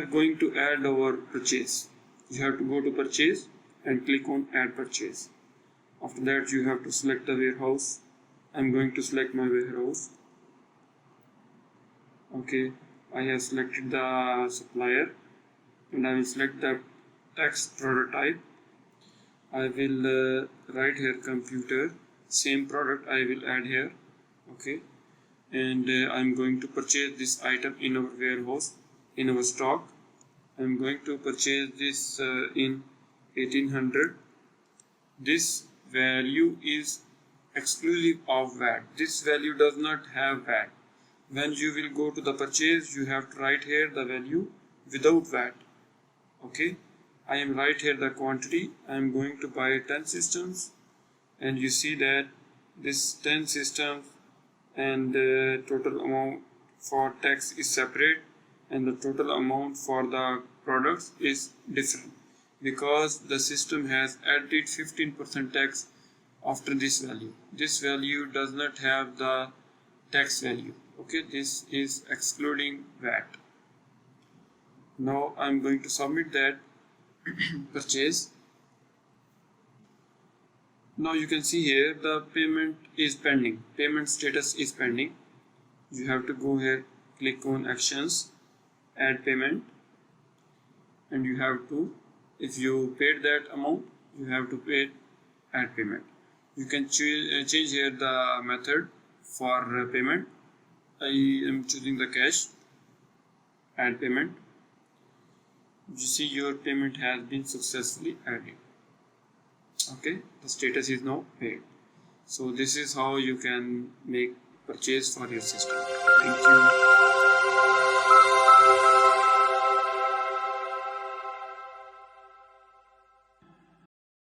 are going to add our purchase. You have to go to purchase and click on add purchase. After that you have to select the warehouse. I'm going to select my warehouse. Okay, I have selected the supplier and I will select the text prototype. I will write here computer, same product I will add here. Okay, and I'm going to purchase this item in our warehouse, in our stock. I'm going to purchase this in 1800. This value is exclusive of VAT. This value does not have VAT. When you will go to the purchase, you have to write here the value without VAT. Okay, I am right here the quantity. I am going to buy 10 systems, and you see that this 10 systems and the total amount for tax is separate and the total amount for the products is different, because the system has added 15% tax after this value. This value does not have the tax value. Okay, this is excluding VAT. Now I'm going to submit that purchase. Now you can see here the payment is pending. Payment status is pending. You have to go here, click on actions, add payment, and you have to, if you paid that amount, you have to pay add payment. You can change here the method for payment. I am choosing the cash, add payment. You see your payment has been successfully added. Okay, the status is now paid. So this is how you can make purchase for your system. Thank you.